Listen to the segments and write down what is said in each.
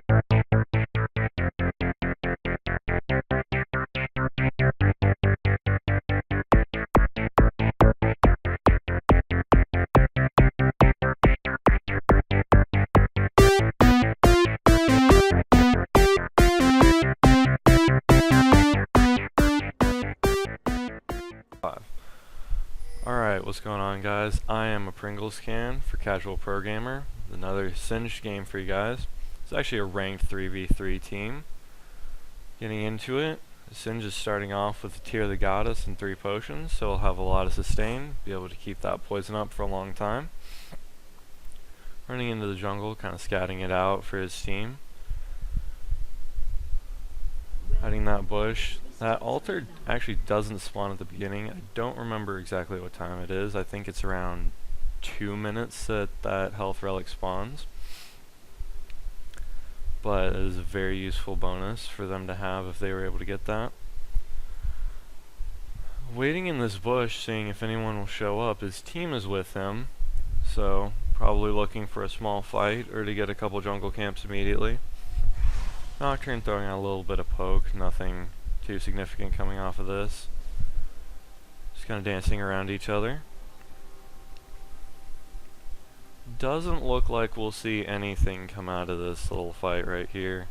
Alright, what's going on, guys? I am a Pringles Can for Casual Pro Gamer. Another Singed game for you guys. It's actually a ranked 3v3 team. Getting into it, Singe is starting off with the Tear of the Goddess and 3 potions, so he'll have a lot of sustain, be able to keep that poison up for a long time. Running into the jungle, kind of scouting it out for his team. Hiding that bush. That altar actually doesn't spawn at the beginning. I don't remember exactly what time it is. I think it's around 2 minutes that health relic spawns. But it is a very useful bonus for them to have if they were able to get that. Waiting in this bush, seeing if anyone will show up. His team is with him, so probably looking for a small fight or to get a couple jungle camps immediately. Nocturne throwing out a little bit of poke, nothing too significant coming off of this. Just kind of dancing around each other. Doesn't look like we'll see anything come out of this little fight right here.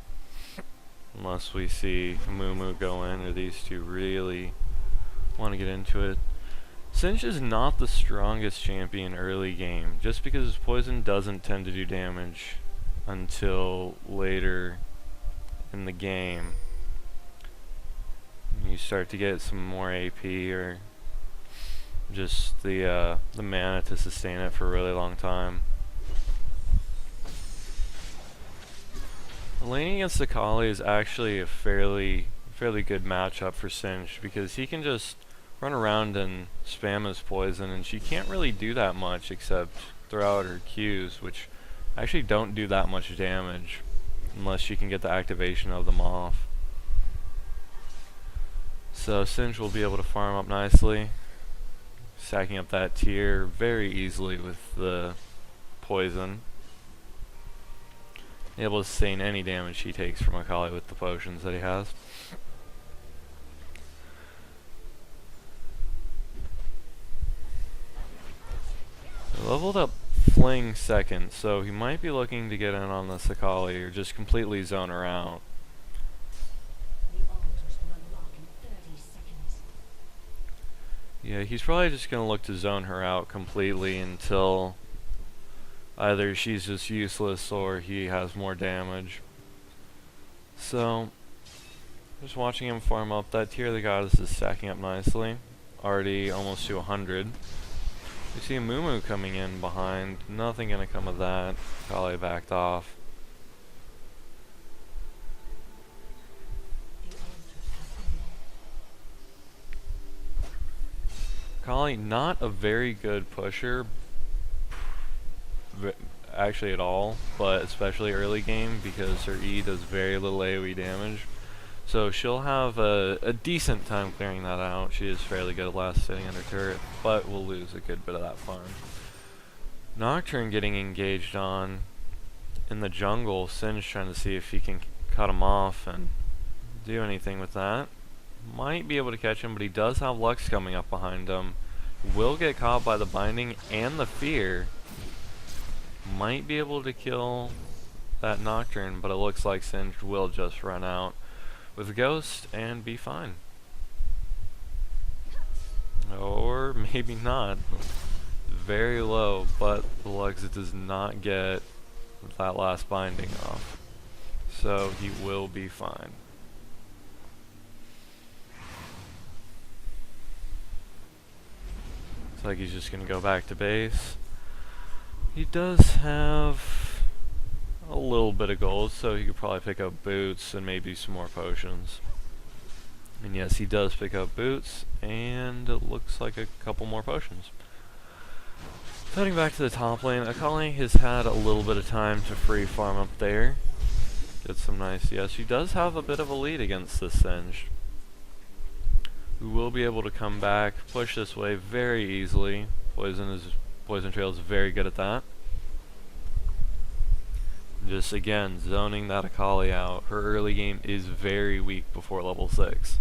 Unless we see Moo go in, or these two really want to get into it. Singe is not the strongest champion early game, just because his poison doesn't tend to do damage until later in the game. You start to get some more AP or just the mana to sustain it for a really long time. Laning against Akali is actually a fairly good matchup for Singe, because he can just run around and spam his poison, and she can't really do that much except throw out her Qs, which actually don't do that much damage unless she can get the activation of them off. So Singe will be able to farm up nicely, stacking up that tier very easily with the poison. Able to sustain any damage he takes from Akali with the potions that he has. Leveled up Fling second, so he might be looking to get in on this Akali or just completely zone her out. Yeah, he's probably just going to look to zone her out completely until either she's just useless or he has more damage. So, just watching him farm up. That Tear of the Goddess is stacking up nicely. Already almost to 100. We see Moo coming in behind. Nothing going to come of that. Kali backed off. Kali, not a very good pusher, actually at all, but especially early game because her E does very little AoE damage. So she'll have a decent time clearing that out. She is fairly good at last sitting under turret, but will lose a good bit of that farm. Nocturne getting engaged on in the jungle. Singe trying to see if he can cut him off and do anything with that. Might be able to catch him, but he does have Lux coming up behind him. Will get caught by the binding and the fear. Might be able to kill that Nocturne, but it looks like Singe will just run out with Ghost and be fine. Or maybe not. Very low, but the Lux does not get that last binding off. So he will be fine. Looks like he's just going to go back to base. He does have a little bit of gold, so he could probably pick up boots and maybe some more potions. And yes, he does pick up boots, and it looks like a couple more potions. Heading back to the top lane, Akali has had a little bit of time to free farm up there. Get some nice, yes, he does have a bit of a lead against this Singe, who will be able to come back, push this way very easily. Poison Trail is very good at that. Just again, zoning that Akali out. Her early game is very weak before level 6.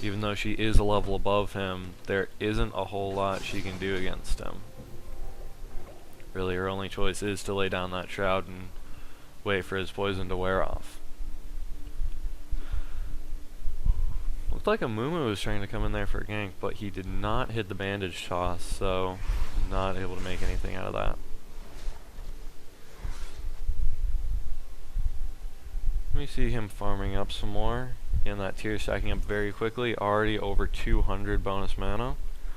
Even though she is a level above him, there isn't a whole lot she can do against him. Really, her only choice is to lay down that shroud and wait for his poison to wear off. Looked like a Mumu was trying to come in there for a gank, but he did not hit the bandage toss, so not able to make anything out of that. Let me see him farming up some more. Again, that tier stacking up very quickly, already over 200 bonus mana,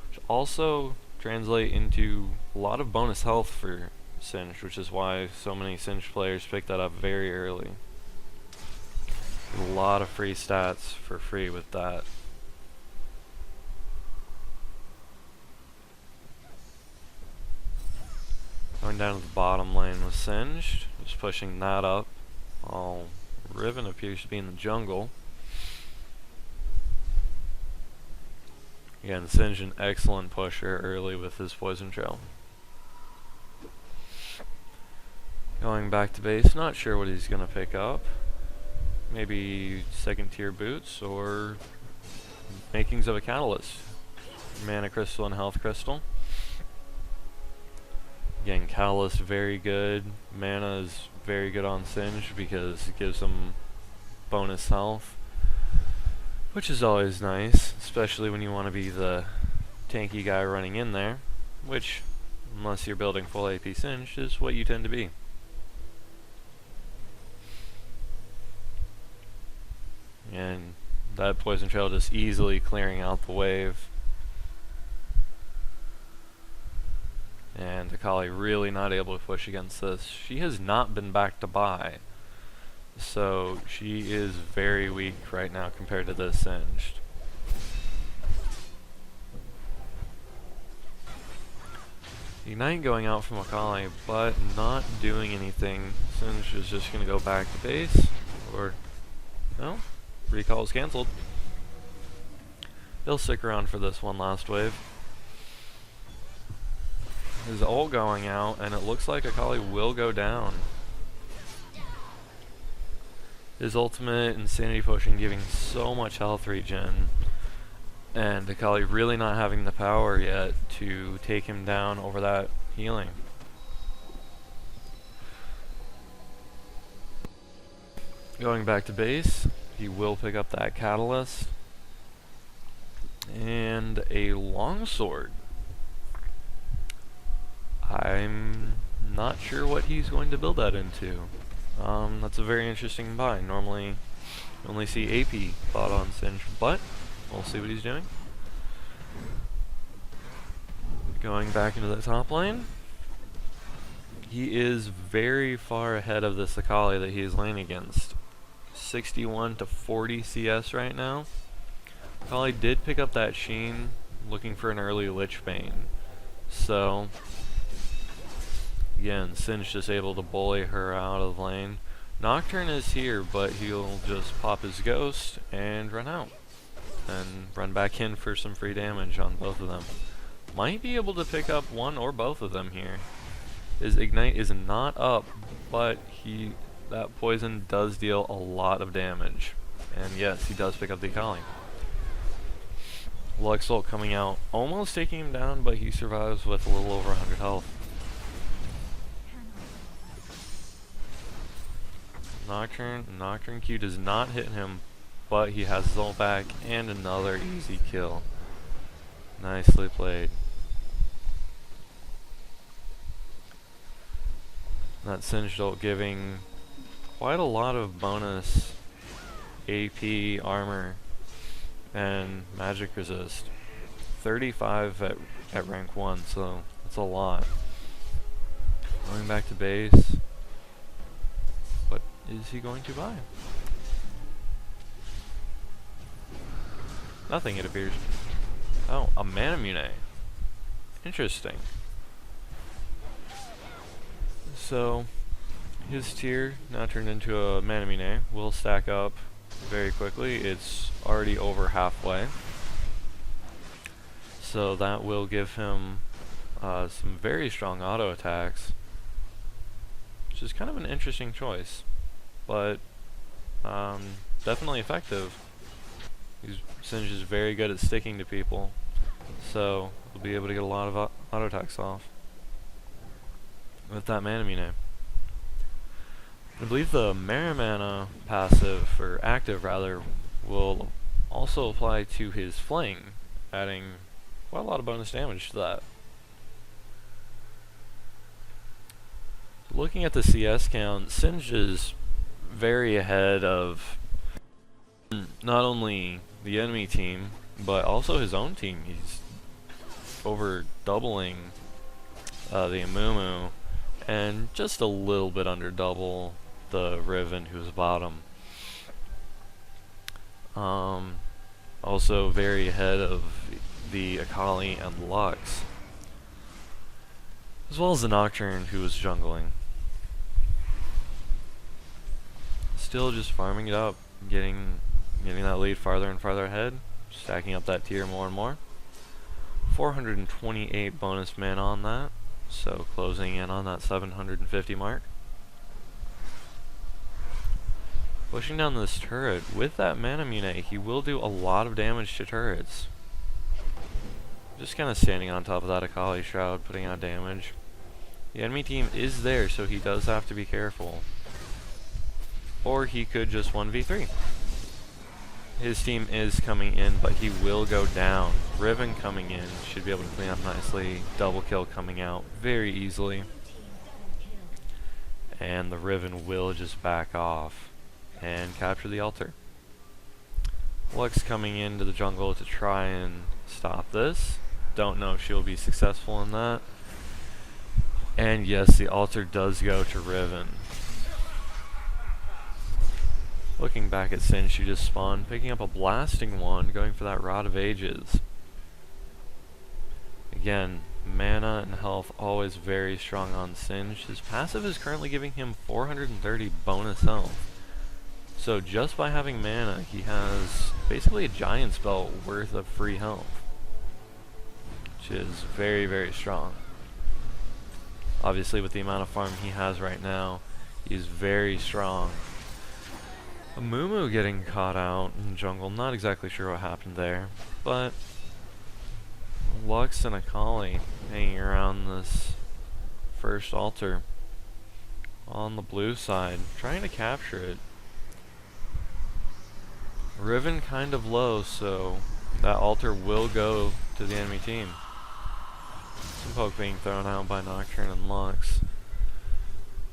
which also translate into a lot of bonus health for Singed, which is why so many Singed players pick that up very early. A lot of free stats for free with that. Going down to the bottom lane with Singed, just pushing that up. All Riven appears to be in the jungle. Again, Singed an excellent pusher early with his poison trail. Going back to base, not sure what he's going to pick up. Maybe second tier boots or makings of a catalyst. Mana crystal and health crystal. Again, catalyst very good. Mana is very good on Singed because it gives him bonus health, which is always nice, especially when you want to be the tanky guy running in there, which, unless you're building full AP Singed, is what you tend to be. And that poison trail just easily clearing out the wave. And Akali really not able to push against this. She has not been back to buy, so she is very weak right now compared to this Singed. Ignite going out from Akali, but not doing anything. Singed is just going to go back to base, or no? Recall is cancelled. He'll stick around for this one last wave. His ult going out, and it looks like Akali will go down. His ultimate insanity potion giving so much health regen, and Akali really not having the power yet to take him down over that healing. Going back to base, he will pick up that catalyst and a longsword. I'm not sure what he's going to build that into. That's a very interesting buy. Normally, you only see AP bought on Singed, but we'll see what he's doing. Going back into the top lane, he is very far ahead of this Akali that he is laning against. 61 to 40 CS right now. Akali did pick up that Sheen, looking for an early Lich Bane. So, again, Singed just able to bully her out of lane. Nocturne is here, but he'll just pop his ghost and run out. And run back in for some free damage on both of them. Might be able to pick up one or both of them here. His Ignite is not up, but that poison does deal a lot of damage. And yes, he does pick up the Akali. Luxult coming out, almost taking him down, but he survives with a little over 100 health. Nocturne Q does not hit him, but he has his ult back and another easy kill. Nicely played. That Singed ult giving quite a lot of bonus AP, armor, and magic resist. 35 at rank 1, so that's a lot. Going back to base. What is he going to buy? Nothing, it appears. Oh, a Manamune. Interesting. So, his tier, now turned into a Manamune, will stack up very quickly. It's already over halfway. So that will give him some very strong auto attacks. which is kind of an interesting choice, but definitely effective. Singe is very good at sticking to people, so we'll be able to get a lot of auto attacks off with that mana mune. I believe the Mana passive, or active rather, will also apply to his fling, adding quite a lot of bonus damage to that. Looking at the CS count, Singe is very ahead of not only the enemy team, but also his own team. He's over doubling the Amumu, and just a little bit under double the Riven, who's bottom. Also very ahead of the Akali and Lux, as well as the Nocturne, who was jungling. Still just farming it up, getting that lead farther and farther ahead, stacking up that tier more and more. 428 bonus mana on that, so closing in on that 750 mark. Pushing down this turret, with that mana mune, he will do a lot of damage to turrets. Just kind of standing on top of that Akali Shroud, putting out damage. The enemy team is there, so he does have to be careful. Or he could just 1v3. His team is coming in, but he will go down. Riven coming in, should be able to clean up nicely. Double kill coming out very easily. And the Riven will just back off and capture the altar. Lux coming into the jungle to try and stop this. Don't know if she'll be successful in that. And yes, the altar does go to Riven. Looking back at Singe, she just spawned, picking up a blasting one, going for that Rod of Ages. Again, mana and health always very strong on Singe. His passive is currently giving him 430 bonus health. So just by having mana, he has basically a Giant's Belt worth of free health, which is very, very strong. Obviously with the amount of farm he has right now, he's very strong. Amumu getting caught out in the jungle, not exactly sure what happened there, but Lux and Akali hanging around this first altar on the blue side, trying to capture it. Riven kind of low, so that altar will go to the enemy team. Some poke being thrown out by Nocturne and Lux.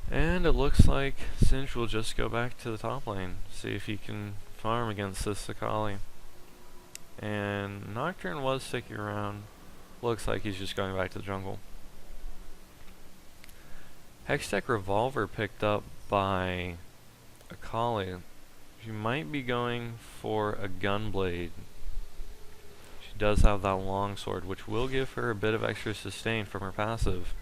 And it looks like Singe will just go back to the top lane, see if he can farm against this Akali. And Nocturne was sticking around. Looks like he's just going back to the jungle. Hextech Revolver picked up by Akali. She might be going for a Gunblade. She does have that longsword, which will give her a bit of extra sustain from her passive.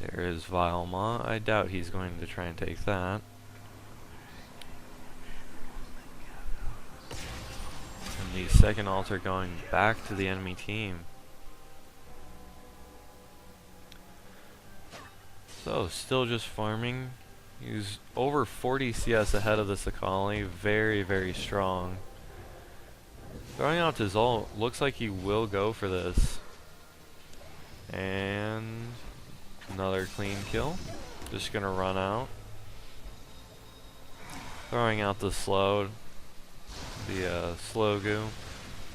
There is Vilema. I doubt he's going to try and take that. And the second altar going back to the enemy team. So, still just farming. He's over 40 CS ahead of this Akali. Very, very strong. Throwing out his ult. Looks like he will go for this. And another clean kill. Just gonna run out. Throwing out the slow. The slow goo.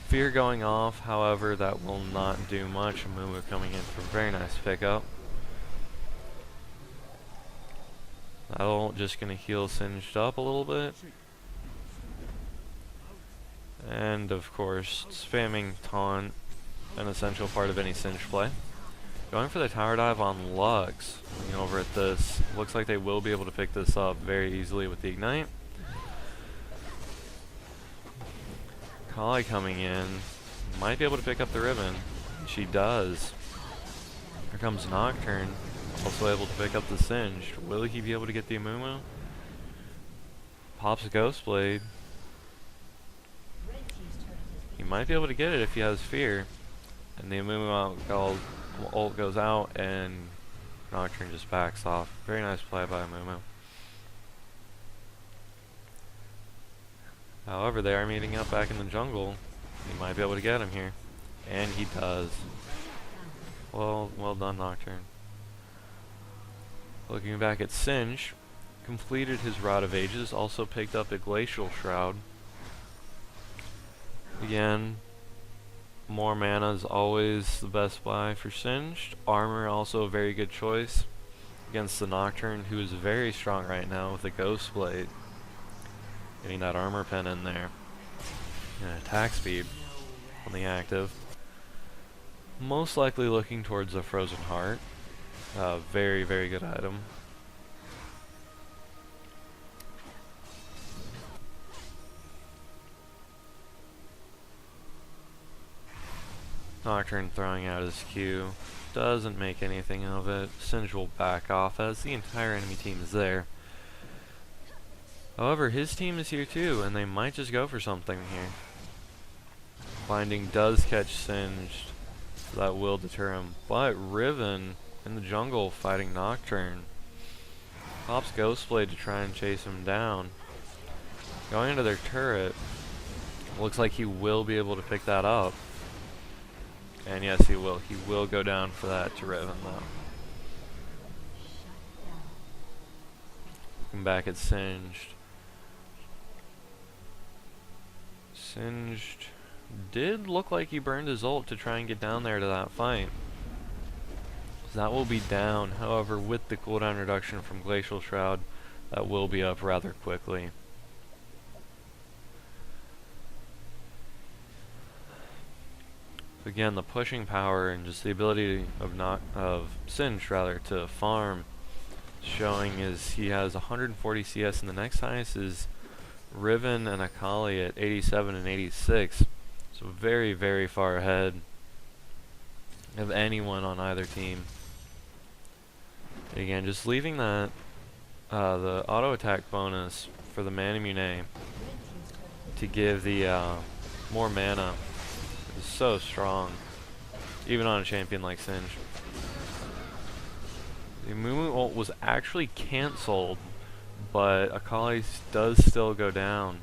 Fear going off, however, that will not do much. Amumu coming in for a very nice pickup. That ult just gonna heal Singed up a little bit. And of course, spamming taunt, an essential part of any Singe play. Going for the tower dive on Lux. Looking over at this, looks like they will be able to pick this up very easily with the ignite. Akali coming in, might be able to pick up the ribbon. She does. Here comes Nocturne, also able to pick up the Singed. Will he be able to get the Amumu? Pops a Ghost Blade. He might be able to get it if he has fear. And the Amumu ult goes out and Nocturne just backs off. Very nice play by Amumu. However, they are meeting up back in the jungle. He might be able to get him here. And he does. Well done, Nocturne. Looking back at Singe, completed his Rod of Ages, also picked up a Glacial Shroud. Again, more mana is always the best buy for Singed. Armor also a very good choice against the Nocturne, who is very strong right now with the Ghost Blade. Getting that armor pen in there. And attack speed on the active. Most likely looking towards a Frozen Heart. Very, very good item. Nocturne throwing out his Q. Doesn't make anything of it. Singe will back off as the entire enemy team is there. However, his team is here too, and they might just go for something here. Binding does catch Singed, so that will deter him. But Riven in the jungle fighting Nocturne. Pops Ghostblade to try and chase him down. Going into their turret. Looks like he will be able to pick that up. And yes, he will. He will go down for that to Riven though. Looking back at Singed. Singed did look like he burned his ult to try and get down there to that fight. So that will be down. However, with the cooldown reduction from Glacial Shroud, that will be up rather quickly. Again, the pushing power and just the ability of Singe to farm, showing is he has 140 CS, and the next highest is Riven and Akali at 87 and 86. So very, very far ahead of anyone on either team. Again, just leaving that the auto attack bonus for the Manamune to give the more mana is so strong, even on a champion like Singe. The Mumu ult was actually cancelled, but Akali does still go down.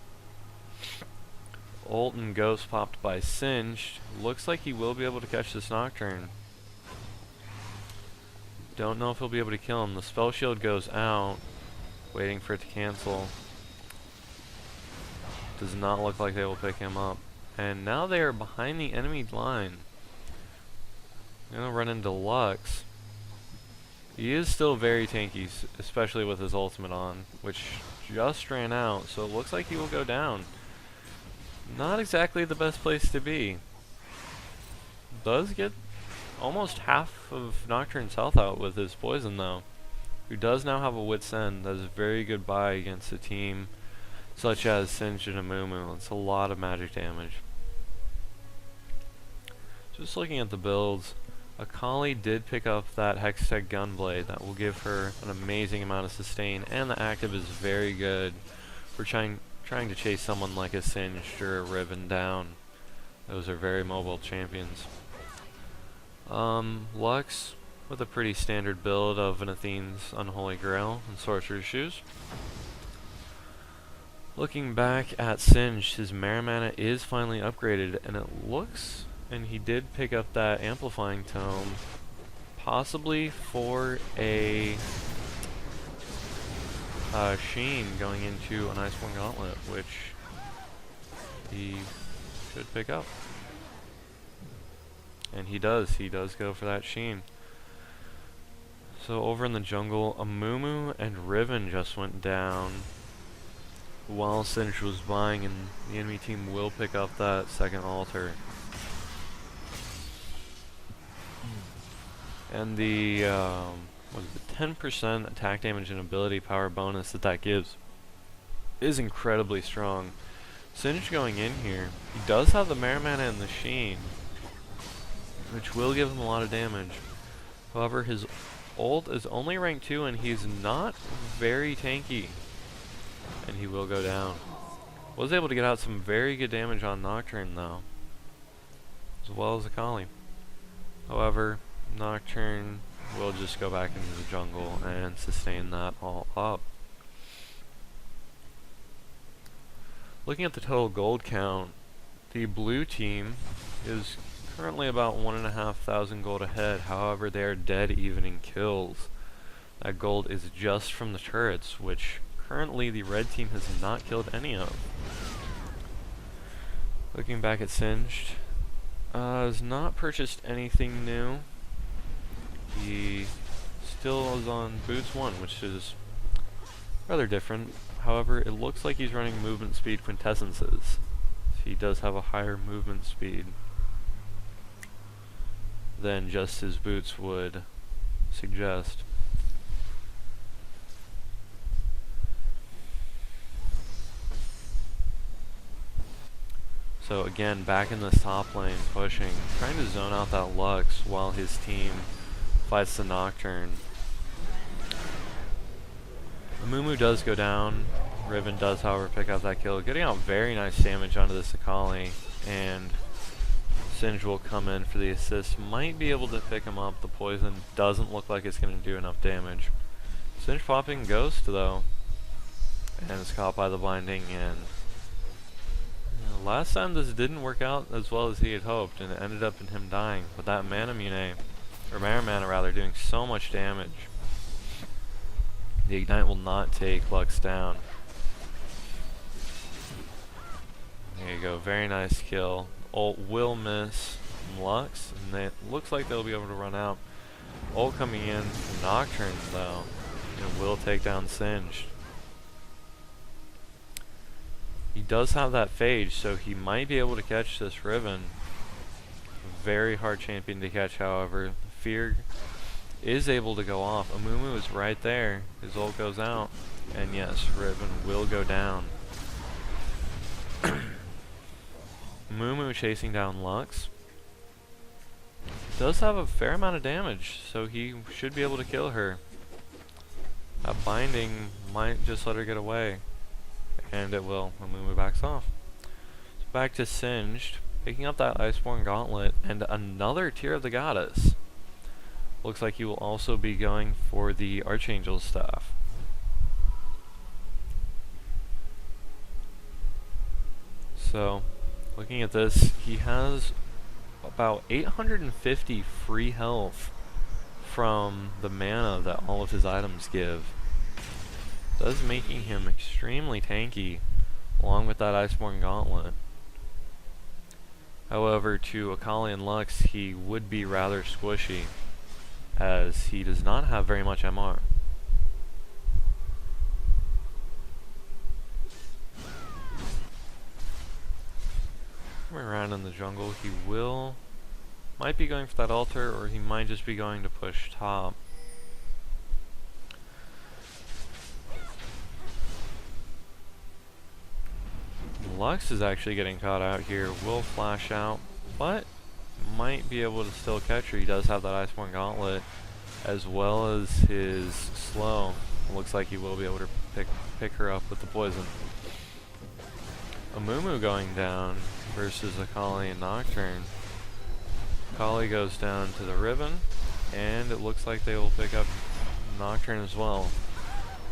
Ult and Ghost popped by Singe. Looks like he will be able to catch this Nocturne. Don't know if he'll be able to kill him. The spell shield goes out, waiting for it to cancel. Does not look like they will pick him up. And now they are behind the enemy line. They're gonna run into Lux. He is still very tanky, especially with his ultimate on, which just ran out, so it looks like he will go down. Not exactly the best place to be. Does get almost half of Nocturne's health out with his poison though, who does now have a Wit's End. That is a very good buy against a team such as Singe and Amumu. It's a lot of magic damage. Just looking at the builds, Akali did pick up that Hextech Gunblade that will give her an amazing amount of sustain, and the active is very good for trying to chase someone like a Singed or a Riven down. Those are very mobile champions. Lux with a pretty standard build of an Athene's Unholy Grail and Sorcerer's Shoes. Looking back at Singe, his Mana is finally upgraded, and it looks, and he did pick up that Amplifying Tome, possibly for a Sheen going into an Iceborne Gauntlet, which he should pick up. And he does go for that Sheen. So over in the jungle, Amumu and Riven just went down while Singe was buying, and the enemy team will pick up that second altar. And the what is it, 10% attack damage and ability power bonus that gives is incredibly strong. Singe going in here, he does have the Mana and the Sheen, which will give him a lot of damage. However, his ult is only rank 2 and he's not very tanky, and he will go down. Was able to get out some very good damage on Nocturne though. as well as Akali. However, Nocturne will just go back into the jungle and sustain that all up. Looking at the total gold count, the blue team is currently about 1,500 gold ahead. However, they are dead even in kills. That gold is just from the turrets, which currently the red team has not killed any of. Looking back at Singed, has not purchased anything new. He still is on boots 1, which is rather different. However, it looks like he's running movement speed quintessences. He does have a higher movement speed than just his boots would suggest. So again, back in this top lane, pushing, trying to zone out that Lux while his team fights the Nocturne. Amumu does go down. Riven does, however, pick up that kill, getting out very nice damage onto this Akali, and Singed will come in for the assist. Might be able to pick him up. The poison doesn't look like it's going to do enough damage. Singed popping Ghost, though, and is caught by the blinding, and last time this didn't work out as well as he had hoped, and it ended up in him dying. But that Mana rather, doing so much damage. The Ignite will not take Lux down. There you go, very nice kill. Ult will miss Lux, and it looks like they'll be able to run out. Ult coming in from Nocturne, though, and will take down Singed. He does have that Phage, so he might be able to catch this Riven. Very hard champion to catch, however. Fear is able to go off. Amumu is right there. His ult goes out, and yes, Riven will go down. Amumu chasing down Lux. Does have a fair amount of damage, so he should be able to kill her. That binding might just let her get away. And it will. Amumu backs off. So back to Singed, picking up that Iceborne Gauntlet and another Tear of the Goddess. Looks like he will also be going for the Archangel's Staff. So, looking at this, he has about 850 free health from the mana that all of his items give. Thus making him extremely tanky, along with that Iceborne Gauntlet. However, to Akali and Lux, he would be rather squishy, as he does not have very much MR. Coming around in the jungle, he might be going for that altar, or he might just be going to push top. Lux is actually getting caught out here, will flash out, but might be able to still catch her. He does have that Iceborne Gauntlet, as well as his slow. Looks like he will be able to pick her up with the poison. Amumu going down versus Akali and Nocturne. Akali goes down to the Riven, and it looks like they will pick up Nocturne as well.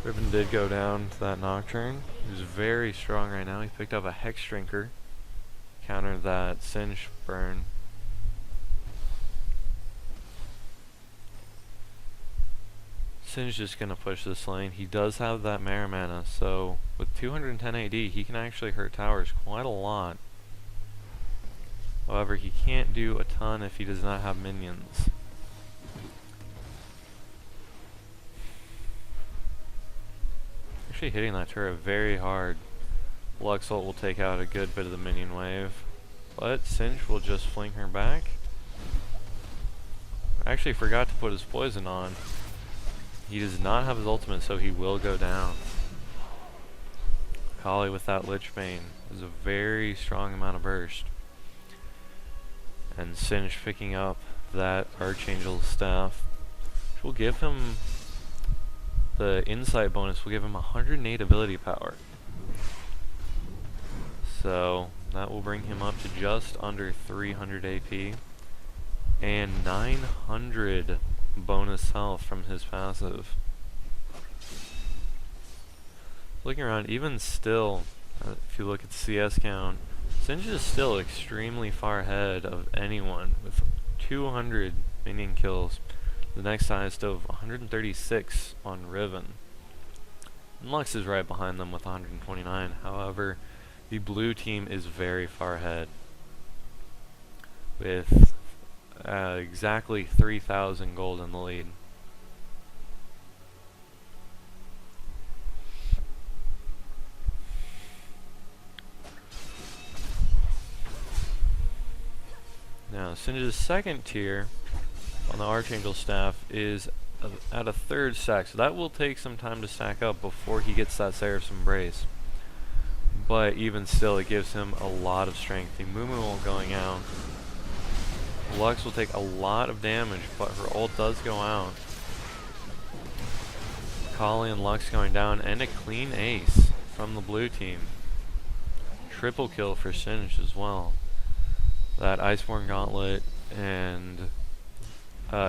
Riven did go down to that Nocturne. He's very strong right now. He picked up a Hex Drinker, countered that Singe burn. Singe just gonna push this lane. He does have that Mare mana, so with 210 AD, he can actually hurt towers quite a lot. However, he can't do a ton if he does not have minions. Actually hitting that turret very hard. Lux ult will take out a good bit of the minion wave, but Singe will just fling her back. I actually forgot to put his poison on. He does not have his ultimate, so he will go down. Akali with that Lich Bane is a very strong amount of burst. And Singe picking up that Archangel's Staff, which will give him the insight bonus, will give him 108 ability power. So That will bring him up to just under 300 AP and 900 bonus health from his passive. Looking around, even still, if you look at the CS count, Singe is still extremely far ahead of anyone with 200 minion kills. The next highest of 136 on Riven. And Lux is right behind them with 129. However, the blue team is very far ahead with exactly 3,000 gold in the lead. Now, Singe's second tier on the Archangel staff is at a third stack, so that will take some time to stack up before he gets that Seraph's Embrace. But even still, it gives him a lot of strength. The Moo going out. Lux will take a lot of damage, but her ult does go out. Kali and Lux going down, and a clean ace from the blue team. Triple kill for Singe as well. That Iceborne Gauntlet and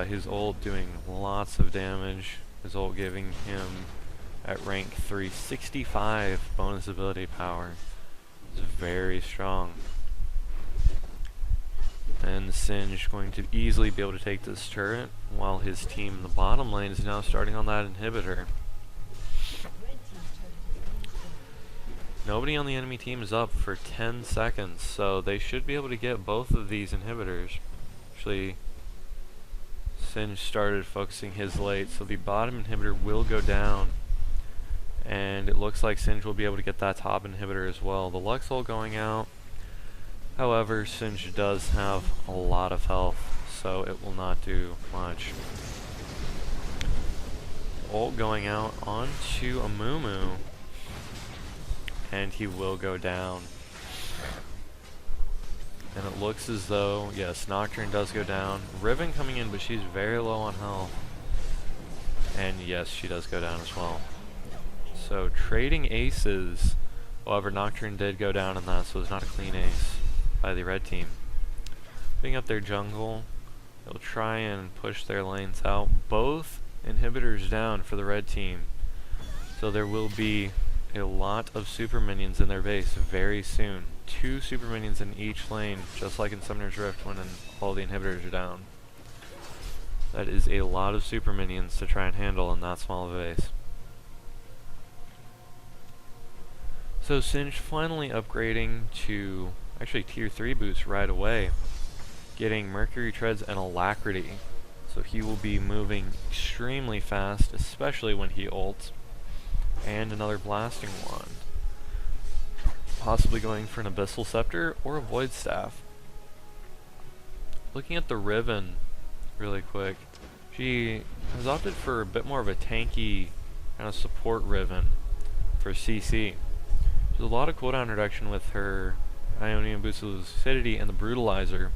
his ult doing lots of damage. His ult giving him at rank 365 bonus ability power. It's very strong. And Singe going to easily be able to take this turret, while his team in the bottom lane is now starting on that inhibitor. Nobody on the enemy team is up for 10 seconds, so they should be able to get both of these inhibitors. Actually, Singe started focusing his late, so the bottom inhibitor will go down. And it looks like Singe will be able to get that top inhibitor as well. The Lux ult going out. However, Singe does have a lot of health, so it will not do much. Ult going out onto a Moo, and he will go down. And it looks as though, yes, Nocturne does go down. Riven coming in, but she's very low on health. And yes, she does go down as well. So trading aces. However, Nocturne did go down in that, so it's not a clean ace by the red team. Picking up their jungle, they'll try and push their lanes out. Both inhibitors down for the red team. So there will be a lot of super minions in their base very soon. 2 super minions in each lane, just like in Summoner's Rift when all the inhibitors are down. That is a lot of super minions to try and handle in that small of a base. So Singe finally upgrading to actually tier 3 boots right away, getting Mercury Treads and Alacrity. So he will be moving extremely fast, especially when he ults. And another Blasting Wand. Possibly going for an Abyssal Scepter or a Void Staff. Looking at the Riven really quick, she has opted for a bit more of a tanky kind of support Riven for CC. There's a lot of cooldown reduction with her Ionian Boost of Lucidity and the Brutalizer.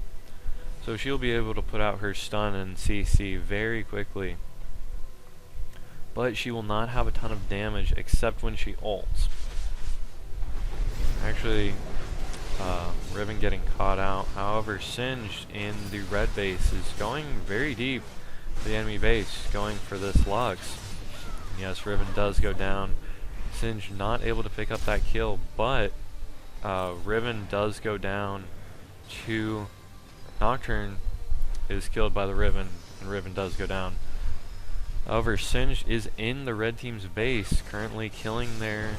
So she'll be able to put out her stun and CC very quickly. But she will not have a ton of damage except when she ults. Actually, Riven getting caught out. However, Singe in the red base is going very deep to the enemy base, going for this Lux. And yes, Riven does go down. Singe not able to pick up that kill, but Riven does go down to Nocturne is killed by the Riven, and Riven does go down. However, Singe is in the red team's base, currently killing their,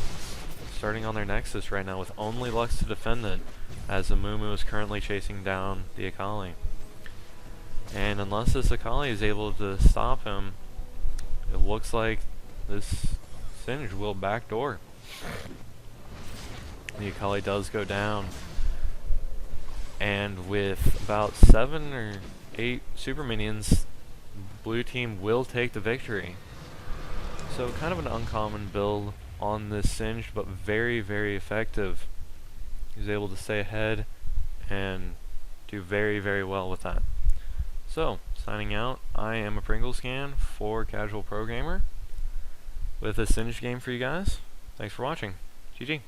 starting on their Nexus right now with only Lux to defend it, as the Moo is currently chasing down the Akali. And unless this Akali is able to stop him, it looks like this Singe will backdoor. The Akali does go down, and with about 7 or 8 super minions, blue team will take the victory. So kind of an uncommon build on this Singe, but very, very effective. He's able to stay ahead and do very, very well with that. So, signing out, I am a Pringles Can for Casual Pro Gamer with a Singe game for you guys. Thanks for watching. GG.